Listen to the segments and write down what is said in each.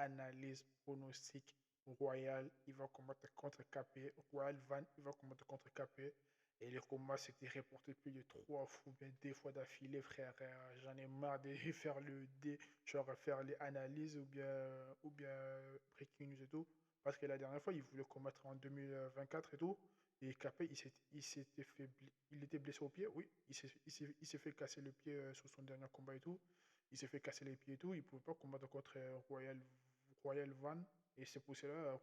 analyse, pronostic. Royal, il va combattre contre KP. Royal Van, il va combattre contre KP. Et le combat s'était reporté plus de 3 fois, ou bien 2 fois d'affilée, frère. J'en ai marre de faire genre faire les analyses ou bien breaking news et tout. Parce que la dernière fois, il voulait combattre en 2024 et tout. Et KP, il était blessé au pied, oui. Il s'est fait casser le pied sur son dernier combat et tout. Il s'est fait casser les pieds et tout. Il ne pouvait pas combattre contre Royal Van. Et c'est pour cela,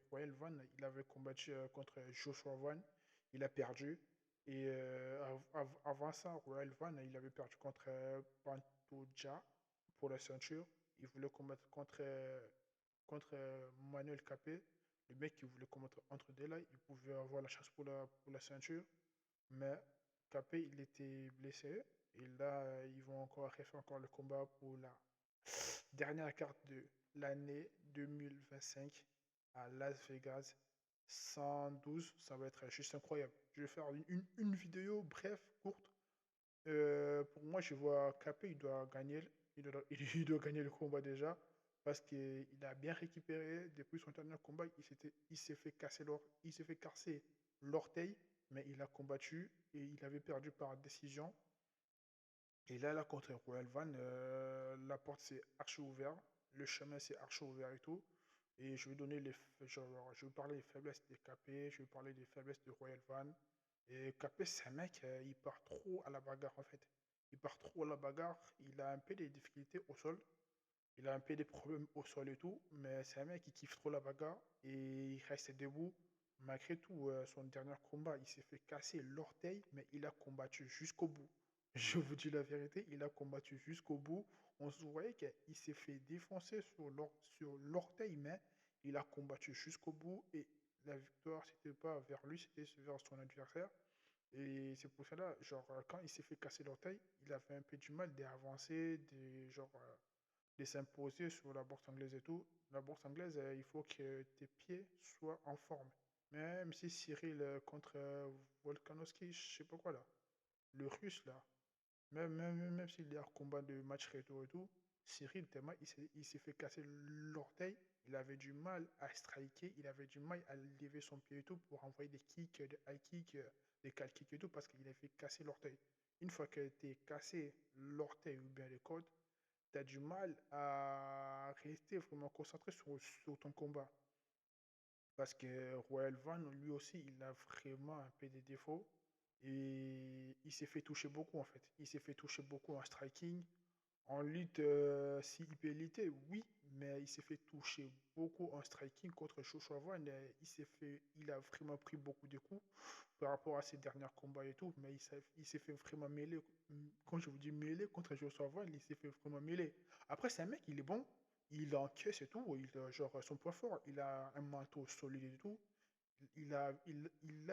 Royal Van, il avait combattu contre Joshua Van. Il a perdu. Et avant ça, Royal Van, il avait perdu contre Pantoja pour la ceinture. Il voulait combattre contre Manuel Capé. Le mec qui voulait combattre entre deux là, il pouvait avoir la chance pour la ceinture. Mais Capé, il était blessé. Et là, ils vont encore refaire encore le combat pour la dernière carte de l'année 2025 à Las Vegas. 112, ça va être juste incroyable. Je vais faire une vidéo bref, courte. Pour moi, je vois Capé, il doit gagner, il doit gagner le combat déjà parce qu'il a bien récupéré depuis son dernier combat. Il s'est fait casser l'orteil, mais il a combattu et il avait perdu par décision. Et là, contre Royal Van, la porte s'est archi ouverte, le chemin s'est archi ouvert et tout. Et je vais parler des faiblesses de KP, je vais parler des faiblesses de Royal Van. Et KP, c'est un mec, il part trop à la bagarre en fait. Il part trop à la bagarre, il a un peu des difficultés au sol, il a un peu des problèmes au sol et tout, mais c'est un mec qui kiffe trop la bagarre et il reste debout. Malgré tout, son dernier combat, il s'est fait casser l'orteil, mais il a combattu jusqu'au bout. Je vous dis la vérité, il a combattu jusqu'au bout. On se voyait qu'il s'est fait défoncer sur l'orteil, mais il a combattu jusqu'au bout et la victoire, c'était pas vers lui, c'était vers son adversaire. Et c'est pour cela, genre, quand il s'est fait casser l'orteil, il avait un peu du mal d'avancer, de s'imposer sur la boxe anglaise et tout. La boxe anglaise, il faut que tes pieds soient en forme. Même si Cyril contre Volkanovski, je sais pas quoi là, le russe là, même s'il est en combat de match retour et tout, Cyril tellement il s'est fait casser l'orteil, il avait du mal à striker, il avait du mal à lever son pied et tout pour envoyer des kicks, des high kicks, des cal kicks et tout parce qu'il avait fait casser l'orteil. Une fois que tu es cassé l'orteil ou bien les côtes, tu as du mal à rester vraiment concentré sur ton combat. Parce que Royal Van, lui aussi, il a vraiment un peu des défauts. Et il s'est fait toucher beaucoup, en fait. Il s'est fait toucher beaucoup en striking. En lutte, si il peut lutter, oui, mais il s'est fait toucher beaucoup en striking contre Joshua Van. Il a vraiment pris beaucoup de coups par rapport à ses derniers combats et tout, mais il s'est fait vraiment mêler. Quand je vous dis mêler contre Joshua Van, il s'est fait vraiment mêler. Après, c'est un mec, il est bon, il encaisse et tout, genre son point fort, il a un manteau solide et tout. Il a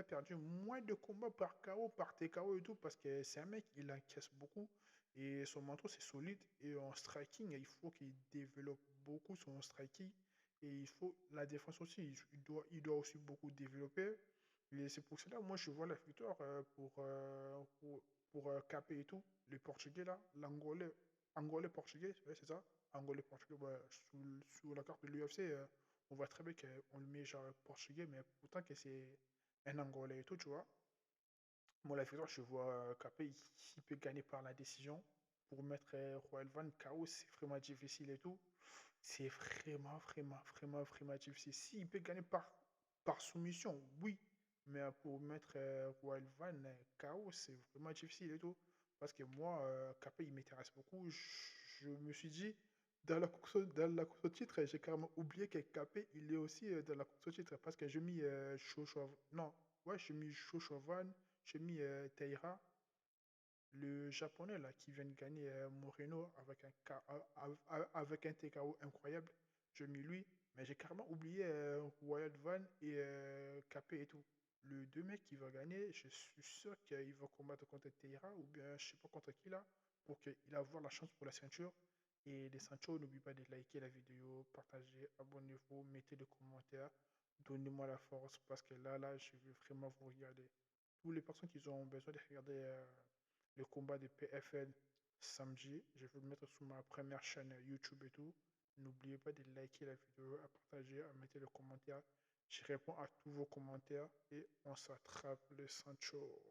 perdu moins de combats par KO, par TKO et tout, parce que c'est un mec, il encaisse beaucoup. Et son manteau, c'est solide. Et en striking, il faut qu'il développe beaucoup son striking. Et il faut la défense aussi. Il doit aussi beaucoup développer. Et c'est pour cela, moi, je vois la victoire pour KP et tout. Le Portugais, là, Angolais portugais, ouais, c'est ça. Angolais portugais, ouais, sous la carte de l'UFC, on voit très bien qu'on le met genre portugais, mais pourtant que c'est un Angolais et tout, tu vois. Moi, la victoire, je vois KP, il peut gagner par la décision. Pour mettre Royal Van KO, c'est vraiment difficile et tout. C'est vraiment, vraiment, vraiment, vraiment difficile. S'il peut gagner par soumission, oui. Mais pour mettre Royal Van KO, c'est vraiment difficile et tout. Parce que moi, KP, il m'intéresse beaucoup. Je me suis dit, dans la course au titre, j'ai carrément oublié que KP, il est aussi dans la course au titre. Parce que j'ai mis Non, ouais, j'ai mis Shoshovan, j'ai mis Teira, le japonais là qui vient de gagner Moreno avec un TKO incroyable. J'ai mis lui, mais j'ai carrément oublié Wyatt Van et KP et tout. Le deux mecs qui va gagner, je suis sûr qu'il va combattre contre Teira ou bien je sais pas contre qui là, pour qu'il ait avoir la chance pour la ceinture. Et les ceintures, n'oubliez pas de liker la vidéo, partager, abonnez-vous, mettez des commentaires, donnez-moi la force parce que là, je veux vraiment vous regarder. Tous les personnes qui ont besoin de regarder le combat de PFL samedi, je vais le mettre sur ma première chaîne YouTube et tout. N'oubliez pas de liker la vidéo, à partager, à mettre le commentaire. Je réponds à tous vos commentaires et on s'attrape le Sancho.